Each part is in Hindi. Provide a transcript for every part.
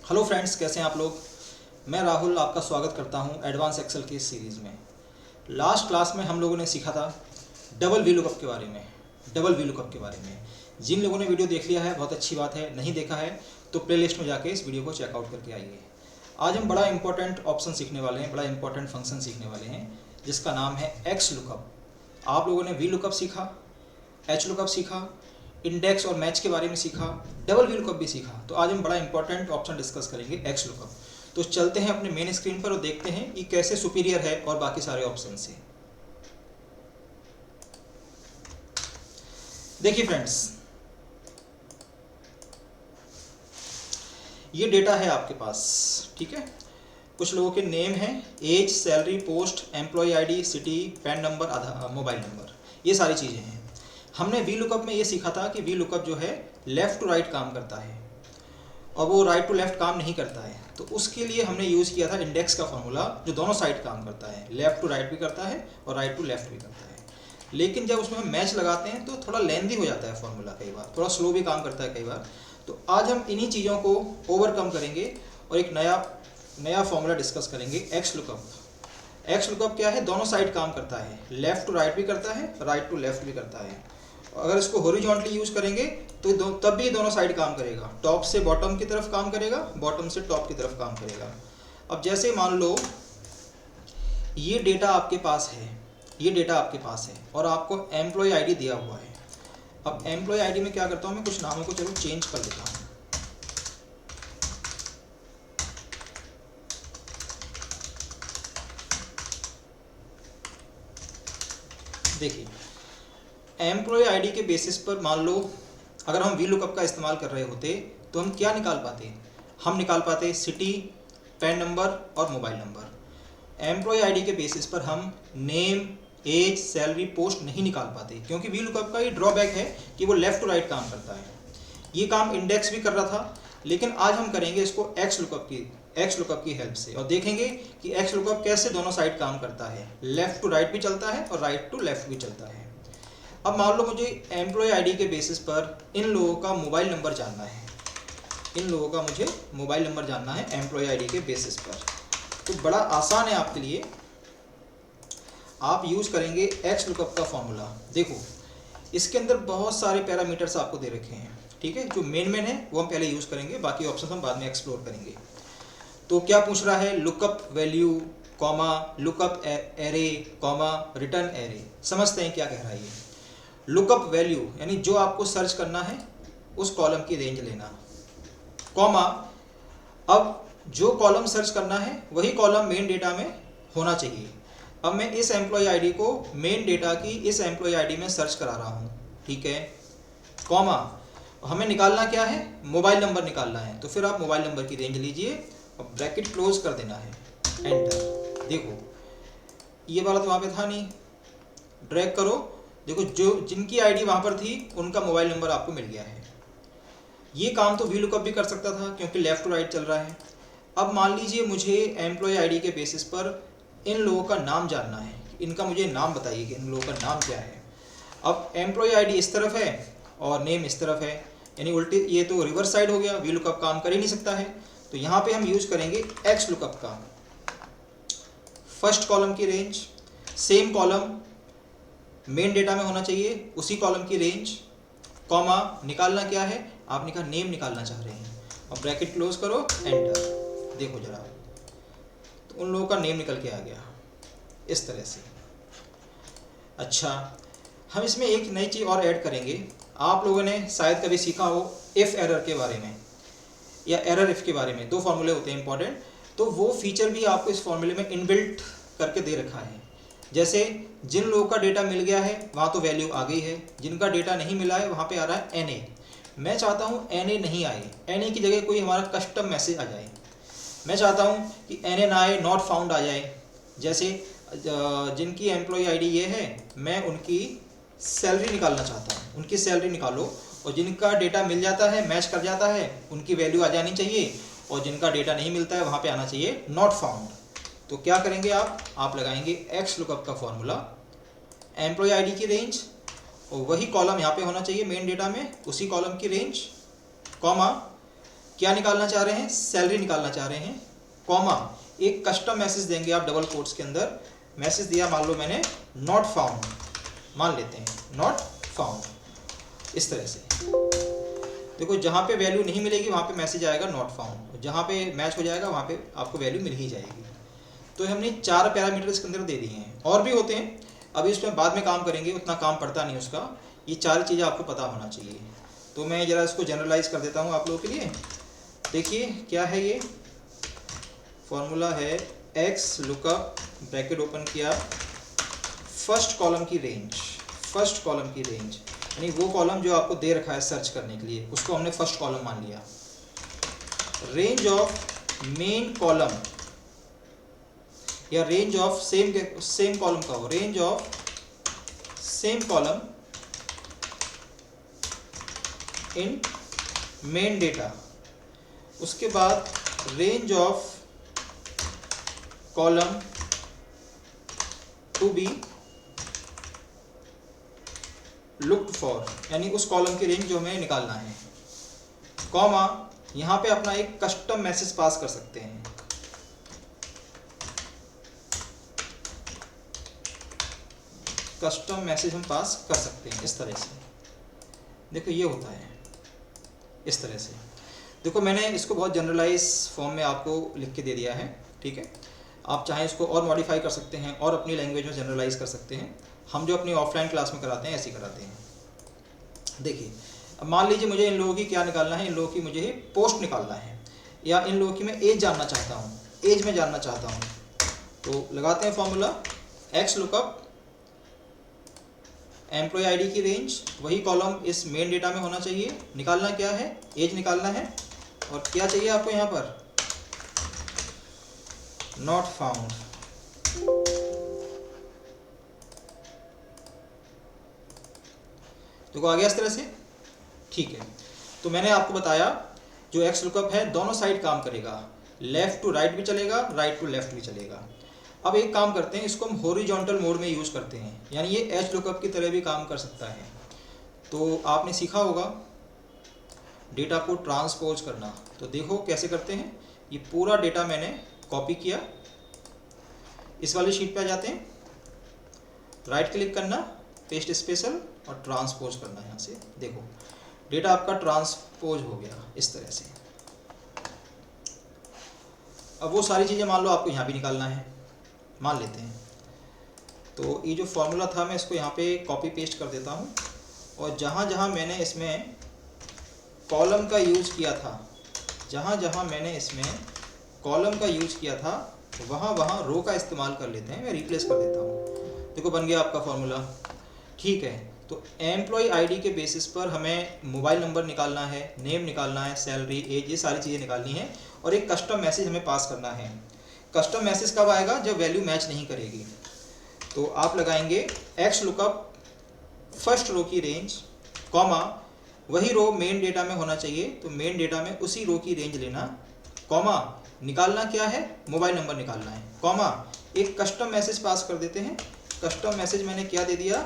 हेलो फ्रेंड्स, कैसे हैं आप लोग। मैं राहुल आपका स्वागत करता हूं एडवांस एक्सेल की इस सीरीज़ में। लास्ट क्लास में हम लोगों ने सीखा था डबल वी लुकअप के बारे में। जिन लोगों ने वीडियो देख लिया है बहुत अच्छी बात है, नहीं देखा है तो प्लेलिस्ट में जाके इस वीडियो को चेकआउट करके आइए। आज हम बड़ा इंपॉर्टेंट ऑप्शन सीखने वाले हैं, बड़ा इंपॉर्टेंट फंक्शन सीखने वाले हैं जिसका नाम है एक्स लुकअप। आप लोगों ने वी लुकअप सीखा, एच लुकअप सीखा, इंडेक्स और मैच के बारे में सीखा, डबल वी लुकअप भी सीखा। तो आज हम बड़ा इंपॉर्टेंट ऑप्शन डिस्कस करेंगे एक्स लुकअप। तो चलते हैं अपने मेन स्क्रीन पर और देखते हैं कि कैसे सुपीरियर है और बाकी सारे ऑप्शन से। देखिए फ्रेंड्स, ये डेटा है आपके पास, ठीक है। कुछ लोगों के नेम हैं, age, salary, post, employee ID, city, PAN number, Aadhaar, mobile number, ये सारी चीज़ें हैं। हमने वी लुकअप में ये सीखा था कि वी लुकअप जो है लेफ़्ट टू राइट काम करता है और वो राइट टू लेफ़्ट काम नहीं करता है। तो उसके लिए हमने यूज़ किया था इंडेक्स का फॉर्मूला, जो दोनों साइड काम करता है, लेफ़्ट टू राइट भी करता है और राइट टू लेफ़्ट भी करता है। लेकिन जब उसमें हम मैच लगाते हैं तो थोड़ा लेंदी हो जाता है फॉर्मूला, कई बार थोड़ा स्लो भी काम करता है कई बार। तो आज हम इन्हीं चीज़ों को ओवरकम करेंगे और एक नया फॉर्मूला डिस्कस करेंगे, एक्स लुकअप। एक्स लुकअप क्या है, दोनों साइड काम करता है, लेफ़्ट टू राइट भी करता है, राइट टू लेफ़्ट भी करता है। अगर इसको हॉरिजॉन्टली यूज़ करेंगे तो तब भी दोनों साइड काम करेगा, टॉप से बॉटम की तरफ काम करेगा, बॉटम से टॉप की तरफ काम करेगा। अब जैसे मान लो ये डेटा आपके पास है, और आपको एम्प्लॉय आईडी दिया हुआ है। अब एम्प्लॉय आईडी में क्या करता हूँ मैं, कुछ नामों को चलो चेंज कर देता हूँ। देखिए, एम्प्लॉय आईडी के बेसिस पर मान लो अगर हम वी लुकअप का इस्तेमाल कर रहे होते तो हम क्या निकाल पाते, हम निकाल पाते सिटी, पैन नंबर और मोबाइल नंबर। एम्प्लॉय आईडी के बेसिस पर हम नेम, एज, सैलरी, पोस्ट नहीं निकाल पाते, क्योंकि वी लुकअप का ये ड्रॉबैक है कि वो लेफ़्ट टू राइट काम करता है। ये काम इंडेक्स भी कर रहा था, लेकिन आज हम करेंगे इसको एक्स लुकअप की हेल्प से और देखेंगे कि एक्स लुकअप कैसे दोनों साइड काम करता है, लेफ़्ट टू राइट भी चलता है और राइट टू लेफ़्ट भी चलता है। अब मान लो मुझे एम्प्लॉय आईडी के बेसिस पर इन लोगों का मोबाइल नंबर जानना है, एम्प्लॉय आईडी के बेसिस पर। तो बड़ा आसान है आपके लिए, आप यूज़ करेंगे एक्स लुकअप का फॉर्मूला। देखो, इसके अंदर बहुत सारे पैरामीटर्स आपको दे रखे हैं, ठीक है। जो मेन है वो हम पहले यूज़ करेंगे, बाकी ऑप्शन हम बाद में एक्सप्लोर करेंगे। तो क्या पूछ रहा है, lookup value, comma, lookup array, comma, return array. समझते हैं क्या कह रहा है ये। लुकअप वैल्यू यानी जो आपको सर्च करना है उस कॉलम की रेंज लेना, कॉमा, अब जो कॉलम सर्च करना है वही कॉलम मेन डेटा में होना चाहिए। अब मैं इस एम्प्लॉय आईडी को मेन डेटा की इस एम्प्लॉय आईडी में सर्च करा रहा हूँ, ठीक है, कॉमा, हमें निकालना क्या है, मोबाइल नंबर निकालना है। तो फिर आप मोबाइल नंबर की रेंज लीजिए और ब्रैकेट क्लोज कर देना है, एंटर। देखो, ये वाला तो वहाँ पे था नहीं, ड्रैग करो, देखो जो जिनकी आईडी वहाँ पर थी उनका मोबाइल नंबर आपको मिल गया है। ये काम तो वी लुकअप भी कर सकता था क्योंकि लेफ़्ट टू राइट चल रहा है। अब मान लीजिए मुझे एम्प्लॉय आईडी के बेसिस पर इन लोगों का नाम जानना है, इनका मुझे नाम बताइए कि इन लोगों का नाम क्या है। अब एम्प्लॉय आईडी इस तरफ है और नेम इस तरफ है, यानी उल्टी, ये तो रिवर्स साइड हो गया, वी लुकअप काम कर ही नहीं सकता है। तो यहाँ पे हम यूज़ करेंगे एक्स लुकअप का। फर्स्ट कॉलम की range, same column main data में होना चाहिए, उसी कॉलम की रेंज, कॉमा, निकालना क्या है, आपने कहा नेम निकालना चाह रहे हैं, और ब्रैकेट क्लोज करो, एंटर। देखो जरा, तो उन लोगों का नेम निकल के आ गया इस तरह से। अच्छा, हम इसमें एक नई चीज़ और ऐड करेंगे। आप लोगों ने शायद कभी सीखा हो इफ़ एरर के बारे में या एरर इफ़ के बारे में, दो फॉर्मूले होते हैं इंपॉर्टेंट। तो वो फीचर भी आपको इस फॉर्मूले में इनबिल्ट करके दे रखा है। जैसे जिन लोगों का डेटा मिल गया है वहाँ तो वैल्यू आ गई है, जिनका डेटा नहीं मिला है वहाँ पे आ रहा है NA। मैं चाहता हूँ NA नहीं आए, NA की जगह कोई हमारा कस्टम मैसेज आ जाए। मैं चाहता हूँ कि NA ना आए, नॉट फाउंड आ जाए। जैसे जिनकी एम्प्लॉय आईडी ये है, मैं उनकी सैलरी निकालना चाहता हूँ, उनकी सैलरी निकालो, और जिनका डेटा मिल जाता है, मैच कर जाता है, उनकी वैल्यू आ जानी चाहिए, और जिनका डेटा नहीं मिलता है वहाँ पे आना चाहिए नॉट फाउंड। तो क्या करेंगे आप लगाएंगे एक्स लुकअप का फॉर्मूला, एम्प्लॉय आईडी की रेंज, और वही कॉलम यहाँ पे होना चाहिए मेन डेटा में, उसी कॉलम की रेंज, कॉमा, क्या निकालना चाह रहे हैं, सैलरी निकालना चाह रहे हैं, कॉमा एक कस्टम मैसेज देंगे आप डबल कोट्स के अंदर, मैसेज दिया मान लो मैंने नॉट फाउंड, मान लेते हैं नॉट फाउंड, इस तरह से। देखो जहाँ पे वैल्यू नहीं मिलेगी वहाँ पे मैसेज आएगा नॉट फाउंड, जहाँ पे मैच हो जाएगा वहाँ पे आपको वैल्यू मिल ही जाएगी। तो हमने 4 पैरामीटर इसके अंदर दे दिए हैं, और भी होते हैं, अभी इसमें बाद में काम करेंगे, उतना काम पड़ता नहीं उसका, ये 4 चीज़ें आपको पता होना चाहिए। तो मैं ज़रा इसको जनरलाइज कर देता हूँ आप लोगों के लिए। देखिए क्या है, ये फॉर्मूला है एक्स लुकअप, ब्रैकेट ओपन किया, फर्स्ट कॉलम की रेंज, फर्स्ट कॉलम की रेंज यानी वो कॉलम जो आपको दे रखा है सर्च करने के लिए, उसको हमने फर्स्ट कॉलम मान लिया। रेंज ऑफ मेन कॉलम या रेंज ऑफ सेम कॉलम का हो, range of same column in main data. उसके बाद range of column to be looked for, यानी उस कॉलम की रेंज जो हमें निकालना है, कॉमा यहाँ पे अपना एक कस्टम मैसेज पास कर सकते हैं। कस्टम मैसेज हम पास कर सकते हैं इस तरह से। देखो ये होता है इस तरह से। देखो मैंने इसको बहुत जनरलाइज फॉर्म में आपको लिख के दे दिया है, ठीक है। आप चाहें इसको और मॉडिफाई कर सकते हैं और अपनी लैंग्वेज में जनरलाइज कर सकते हैं। हम जो अपनी ऑफलाइन क्लास में कराते हैं ऐसे ही कराते हैं। देखिए अब मान लीजिए मुझे इन लोगों की क्या निकालना है, इन लोगों की मुझे पोस्ट निकालना है, या इन लोगों की मैं एज जानना चाहता हूँ, एज में जानना चाहता हूँ। तो लगाते हैं formula X lookup employee ID की रेंज, वही कॉलम इस मेन डेटा में होना चाहिए। निकालना क्या है, एज निकालना है, और क्या चाहिए आपको यहाँ पर, नॉट फाउंड। देखो आ गया इस तरह से, ठीक है। तो मैंने आपको बताया जो एक्स लुकअप है दोनों साइड काम करेगा, लेफ्ट टू राइट भी चलेगा, राइट टू लेफ्ट भी चलेगा। अब एक काम करते हैं, इसको हम हॉरिजॉन्टल मोड में यूज़ करते हैं, यानी ये एच लुकअप की तरह भी काम कर सकता है। तो आपने सीखा होगा डेटा को ट्रांसपोज करना, तो देखो कैसे करते हैं। ये पूरा डेटा मैंने कॉपी किया, इस वाली शीट पे आ जाते हैं, राइट क्लिक करना, पेस्ट स्पेशल और ट्रांसपोज करना। यहाँ से देखो डेटा आपका ट्रांसपोज हो गया इस तरह से। अब वो सारी चीज़ें मान लो आपको यहाँ भी निकालना है, मान लेते हैं। तो ये जो फॉर्मूला था मैं इसको यहाँ पे कॉपी पेस्ट कर देता हूँ, और जहाँ जहाँ मैंने इसमें कॉलम का यूज़ किया था, जहाँ जहाँ मैंने इसमें कॉलम का यूज़ किया था वहाँ वहाँ रो का इस्तेमाल कर लेते हैं, मैं रिप्लेस कर देता हूँ। देखो बन गया आपका फॉर्मूला, ठीक है। तो एम्प्लॉय आईडी के बेसिस पर हमें मोबाइल नंबर निकालना है, नेम निकालना है, सैलरी, एज, ये सारी चीज़ें निकालनी है, और एक कस्टम मैसेज हमें पास करना है। कस्टम मैसेज कब आएगा, जब वैल्यू मैच नहीं करेगी। तो आप लगाएंगे एक्स लुकअप फर्स्ट रो की रेंज, कॉमा वही रो मेन डेटा में होना चाहिए, तो मेन डेटा में उसी रो की रेंज लेना, कॉमा निकालना क्या है, मोबाइल नंबर निकालना है, कॉमा एक कस्टम मैसेज पास कर देते हैं। कस्टम मैसेज मैंने क्या दे दिया,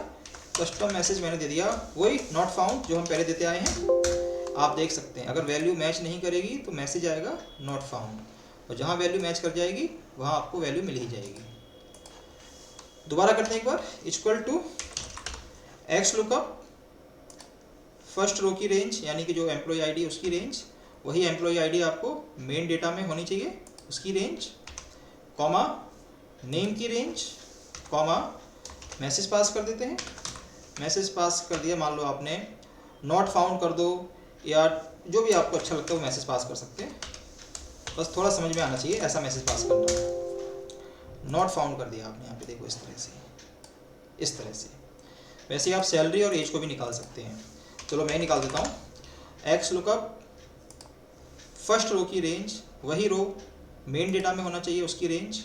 कस्टम मैसेज मैंने दे दिया वही नॉट फाउंड जो हम पहले देते आए हैं। आप देख सकते हैं अगर वैल्यू मैच नहीं करेगी तो मैसेज आएगा नॉट फाउंड, और जहाँ वैल्यू मैच कर जाएगी वहाँ आपको वैल्यू मिल ही जाएगी। दोबारा करते हैं एक बार, equal to X lookup first row की रेंज, यानी कि जो एम्प्लॉय आईडी उसकी रेंज, वही एम्प्लॉय आईडी आपको मेन डेटा में होनी चाहिए उसकी रेंज, कॉमा नेम की रेंज, कॉमा मैसेज पास कर देते हैं। मैसेज पास कर दिया, मान लो आपने नॉट फाउंड कर दो, या जो भी आपको अच्छा लगता है वो मैसेज पास कर सकते हैं, बस थोड़ा समझ में आना चाहिए ऐसा मैसेज पास करना है। नॉट फाउंड कर दिया आपने यहाँ पे, देखो इस तरह से, इस तरह से। वैसे आप सैलरी और एज को भी निकाल सकते हैं। चलो मैं निकाल देता हूँ, एक्स लुकअप फर्स्ट रो की रेंज, वही रो मेन डेटा में होना चाहिए उसकी रेंज,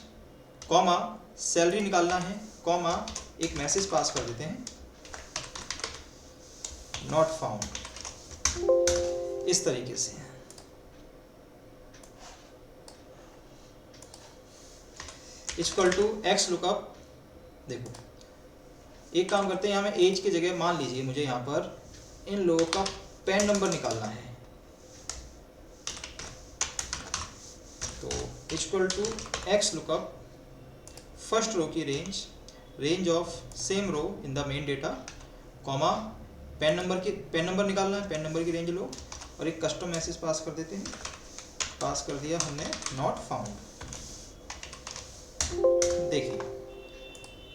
कॉमा सैलरी निकालना है, कॉमा एक मैसेज पास कर देते हैं नॉट फाउंड, इस तरीके से। इक्वल टू एक्स लुकअप, देखो एक काम करते हैं, यहाँ में एज की जगह मान लीजिए मुझे यहाँ पर इन लोगों का पैन नंबर निकालना है, equal to X lookup first row की range of same row in the main data, comma PAN number निकालना है, पेन नंबर की रेंज लो और एक कस्टम मैसेज पास कर देते हैं। पास कर दिया हमने नॉट फाउंड। देखिए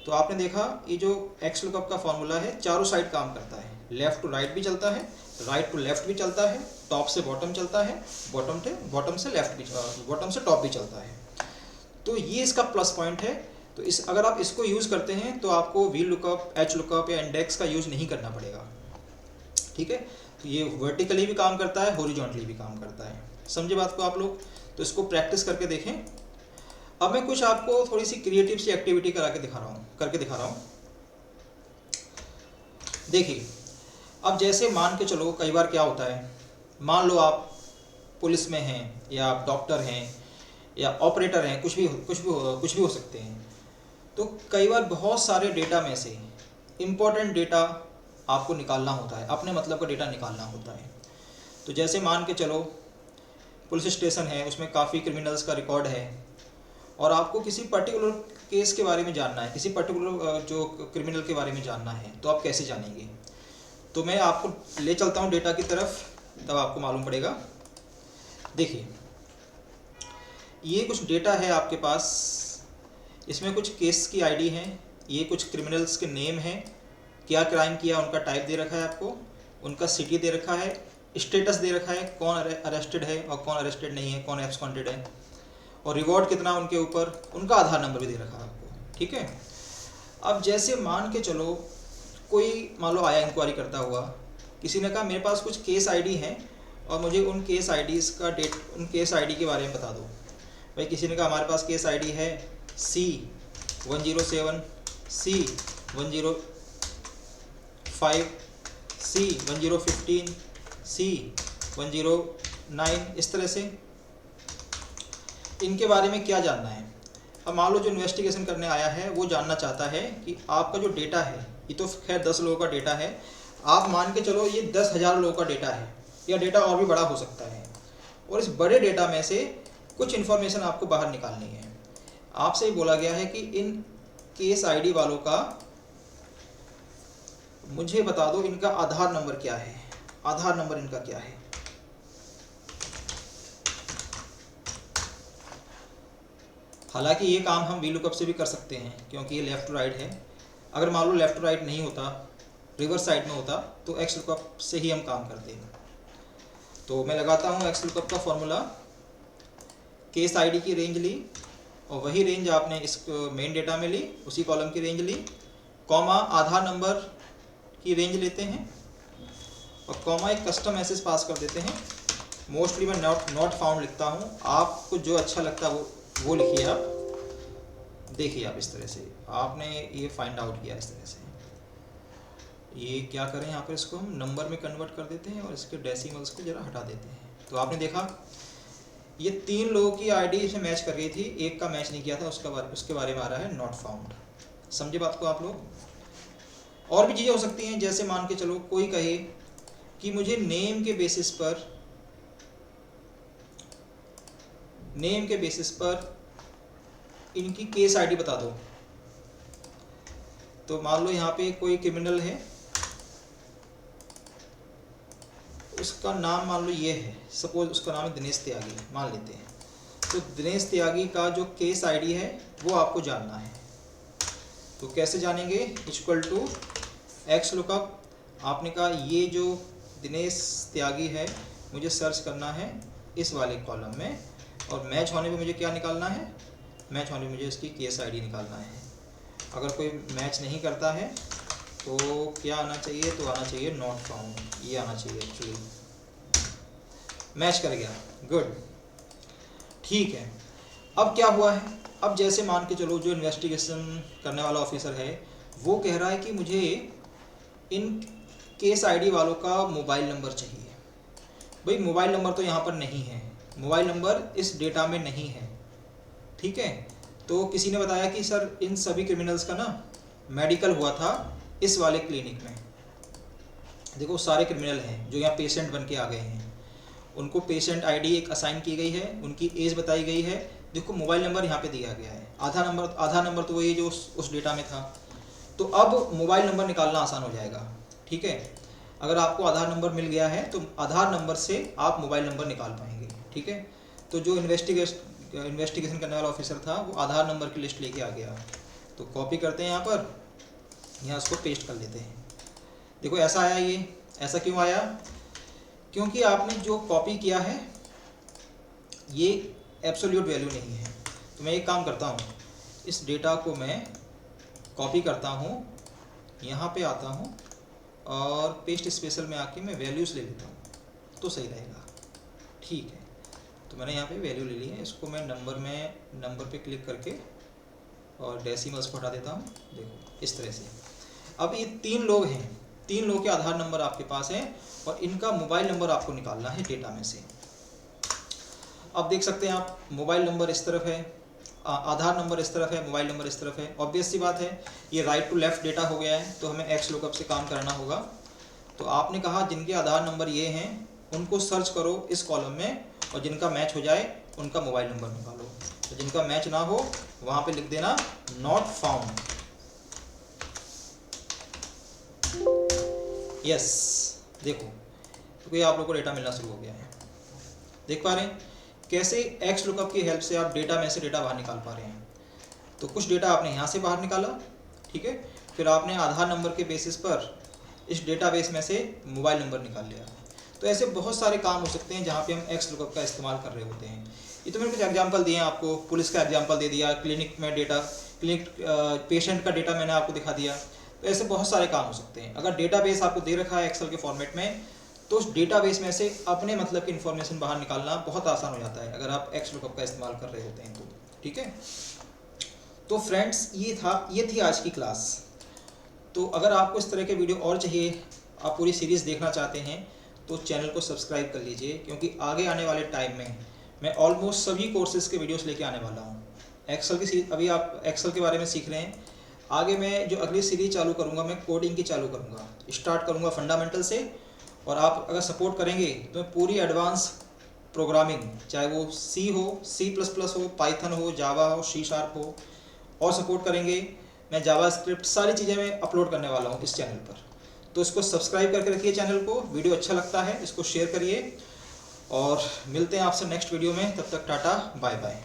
तो आपने देखा ये जो एक्स लुकअप का फॉर्मूला है चारों साइड काम करता है, लेफ्ट टू राइट भी चलता है, राइट टू लेफ्ट भी चलता है, टॉप से बॉटम चलता है, बॉटम से लेफ्ट भी, बॉटम से टॉप भी चलता है। तो ये इसका प्लस पॉइंट है। तो इस अगर आप इसको यूज़ करते हैं तो आपको वी लुकअप, एच लुकअप या इंडेक्स का यूज़ नहीं करना पड़ेगा। ठीक है, तो ये वर्टिकली भी काम करता है, हॉरिजॉन्टली भी काम करता है। समझे बात को आप लोग? तो इसको प्रैक्टिस करके देखें। अब मैं कुछ आपको थोड़ी सी क्रिएटिव सी एक्टिविटी करके दिखा रहा हूँ। देखिए अब जैसे मान के चलो, कई बार क्या होता है, मान लो आप पुलिस में हैं या आप डॉक्टर हैं या ऑपरेटर हैं, कुछ भी हो सकते हैं। तो कई बार बहुत सारे डेटा में से इम्पोर्टेंट डेटा आपको निकालना होता है, अपने मतलब का डेटा निकालना होता है। तो जैसे मान के चलो पुलिस स्टेशन है, उसमें काफ़ी क्रिमिनल्स का रिकॉर्ड है और आपको किसी पर्टिकुलर केस के बारे में जानना है, किसी पर्टिकुलर जो क्रिमिनल के बारे में जानना है, तो आप कैसे जानेंगे? तो मैं आपको ले चलता हूँ डेटा की तरफ, तब आपको मालूम पड़ेगा। देखिए ये कुछ डेटा है आपके पास, इसमें कुछ केस की आईडी है, ये कुछ क्रिमिनल्स के नेम हैं, क्या क्राइम किया उनका टाइप दे रखा है आपको, उनका सिटी दे रखा है, स्टेटस दे रखा है, कौन अरेस्टेड है और कौन अरेस्टेड नहीं है, कौन एब्सकॉन्टेड है, और रिवॉर्ड कितना उनके ऊपर, उनका आधार नंबर भी दे रखा है आपको। ठीक है, अब जैसे मान के चलो कोई मान लो आया इंक्वायरी करता हुआ, किसी ने कहा मेरे पास कुछ केस आईडी हैं और मुझे उन केस आईडीज़ का उन केस आईडी के बारे में बता दो। भाई किसी ने कहा हमारे पास केस आईडी है C107, C105, C1015, C109, इस तरह से इनके बारे में क्या जानना है। अब मान लो जो इन्वेस्टिगेशन करने आया है वो जानना चाहता है कि आपका जो डेटा है, ये तो खैर 10 लोगों का डेटा है, आप मान के चलो ये 10,000 लोगों का डेटा है, या डेटा और भी बड़ा हो सकता है, और इस बड़े डेटा में से कुछ इन्फॉर्मेशन आपको बाहर निकालनी है। आपसे ही बोला गया है कि इन केस आईडी वालों का मुझे बता दो इनका आधार नंबर क्या है, आधार नंबर इनका क्या है। हालांकि ये काम हम वीलुकअप से भी कर सकते हैं क्योंकि ये लेफ़्ट टू राइट है। अगर मान लो लेफ़्ट टू राइट नहीं होता, रिवर्स साइड में होता, तो एक्स लुकअप से ही हम काम करते हैं। तो मैं लगाता हूँ एक्स लुकअप का फॉर्मूला, केस आईडी की रेंज ली और वही रेंज आपने इस मेन डेटा में ली, उसी कॉलम की रेंज ली, कॉमा आधार नंबर की रेंज लेते हैं और कॉमा एक कस्टम मैसेज पास कर देते हैं। मोस्टली मैं नॉट फाउंड लिखता हूँ, आपको जो अच्छा लगता है वो लिखिए आप। देखिए आप इस तरह से आपने ये फाइंड आउट किया इस तरह से। ये क्या करें, यहाँ पर इसको हम नंबर में कन्वर्ट कर देते हैं और इसके डेसिमल्स को ज़रा हटा देते हैं। तो आपने देखा ये 3 लोगों की आईडी इसमें मैच कर गई थी, एक का मैच नहीं किया था, उसके बारे में आ रहा है नॉट फाउंड। समझे बात को आप लोग? और भी चीज़ें हो सकती हैं, जैसे मान के चलो कोई कहे कि मुझे नेम के बेसिस पर इनकी केस आईडी बता दो। तो मान लो यहाँ पे कोई क्रिमिनल है, उसका नाम मान लो ये है, सपोज उसका नाम है दिनेश त्यागी मान लेते हैं। तो दिनेश त्यागी का जो केस आईडी है वो आपको जानना है। तो कैसे जानेंगे? इक्वल टू एक्स लुकअप, आपने कहा ये जो दिनेश त्यागी है मुझे सर्च करना है इस वाले कॉलम में, और मैच होने पे मुझे क्या निकालना है, मैच होने पे मुझे इसकी केस आईडी निकालना है। अगर कोई मैच नहीं करता है तो क्या आना चाहिए, तो आना चाहिए नॉट फाउंड, ये आना चाहिए। एक्चुअली मैच कर गया, गुड, ठीक है। अब क्या हुआ है, अब जैसे मान के चलो जो इन्वेस्टिगेशन करने वाला ऑफिसर है वो कह रहा है कि मुझे इन केस आईडी वालों का मोबाइल नंबर चाहिए। भाई मोबाइल नंबर तो यहाँ पर नहीं है, मोबाइल नंबर इस डेटा में नहीं है, ठीक है। तो किसी ने बताया कि सर इन सभी क्रिमिनल्स का ना मेडिकल हुआ था इस वाले क्लिनिक में। देखो सारे क्रिमिनल हैं जो यहाँ पेशेंट बन के आ गए हैं, उनको पेशेंट आईडी एक असाइन की गई है, उनकी एज बताई गई है। देखो मोबाइल नंबर यहाँ पे दिया गया है, आधा नंबर तो वही जो उस डेटा में था। तो अब मोबाइल नंबर निकालना आसान हो जाएगा, ठीक है। अगर आपको आधार नंबर मिल गया है तो आधार नंबर से आप मोबाइल नंबर निकाल पाएंगे, ठीक है। तो जो इन्वेस्टिगेशन करने वाला ऑफिसर था वो आधार नंबर की लिस्ट लेके आ गया। तो कॉपी करते हैं यहाँ पर, यहाँ उसको पेस्ट कर लेते हैं। देखो ऐसा आया, ये ऐसा क्यों आया? क्योंकि आपने जो कॉपी किया है ये एब्सोल्यूट वैल्यू नहीं है। तो मैं एक काम करता हूँ, इस डेटा को मैं कॉपी करता हूँ, यहाँ पे आता हूँ और पेस्ट स्पेशल में आके मैं वैल्यूज़ ले लेता हूँ तो सही रहेगा, ठीक है। तो मैंने यहाँ पे वैल्यू ले ली है, इसको मैं नंबर पे क्लिक करके और डेसिमल्स को हटा देता हूँ। देखो इस तरह से। अब ये 3 लोग हैं, 3 लोग के आधार नंबर आपके पास हैं और इनका मोबाइल नंबर आपको निकालना है डेटा में से। अब देख सकते हैं आप, मोबाइल नंबर इस तरफ है, आधार नंबर इस तरफ है, मोबाइल नंबर इस तरफ है। ऑब्वियस सी बात है, ये राइट टू लेफ्ट डेटा हो गया है, तो हमें एक्स लुकअप से काम करना होगा। तो आपने कहा जिनके आधार नंबर ये हैं उनको सर्च करो इस कॉलम में, और जिनका मैच हो जाए उनका मोबाइल नंबर निकालो। तो जिनका मैच ना हो वहाँ पे लिख देना नॉट फाउंड। यस, देखो तो ये आप लोग को डेटा मिलना शुरू हो गया है। देख पा रहे हैं कैसे एक्स लुकअप की हेल्प से आप डेटा में से डेटा बाहर निकाल पा रहे हैं। तो कुछ डेटा आपने यहाँ से बाहर निकाला, ठीक है, फिर आपने आधार नंबर के बेसिस पर इस डेटाबेस में से मोबाइल नंबर निकाल लिया। तो ऐसे बहुत सारे काम हो सकते हैं जहाँ पे हम एक्स लुकअप का इस्तेमाल कर रहे होते हैं। ये तो मैंने कुछ एग्जांपल दिए हैं आपको, पुलिस का एग्जांपल दे दिया, क्लिनिक पेशेंट का डेटा मैंने आपको दिखा दिया। तो ऐसे बहुत सारे काम हो सकते हैं। अगर डेटाबेस आपको दे रखा है एक्सेल के फॉर्मेट में, तो उस डेटाबेस में से अपने मतलब की इन्फॉर्मेशन बाहर निकालना बहुत आसान हो जाता है अगर आप एक्स लुकअप का इस्तेमाल कर रहे होते हैं तो, ठीक है। तो फ्रेंड्स ये थी आज की क्लास। तो अगर आपको इस तरह के वीडियो और चाहिए, आप पूरी सीरीज़ देखना चाहते हैं, तो चैनल को सब्सक्राइब कर लीजिए, क्योंकि आगे आने वाले टाइम में मैं ऑलमोस्ट सभी कोर्सेज़ के वीडियोस लेके आने वाला हूँ। एक्सेल की सीरीज, अभी आप एक्सेल के बारे में सीख रहे हैं, आगे मैं जो अगली सीरीज चालू करूँगा मैं कोडिंग की चालू करूँगा। स्टार्ट करूँगा फंडामेंटल से, और आप अगर सपोर्ट करेंगे तो मैं पूरी एडवांस प्रोग्रामिंग, चाहे वो सी हो, C++ हो, पाइथन हो, जावा हो, C# हो, और सपोर्ट करेंगे। मैं जावास्क्रिप्ट सारी चीज़ें मैं अपलोड करने वाला हूँ इस चैनल पर। तो इसको सब्सक्राइब करके रखिए चैनल को। वीडियो अच्छा लगता है इसको शेयर करिए, और मिलते हैं आपसे नेक्स्ट वीडियो में। तब तक टाटा बाय बाय।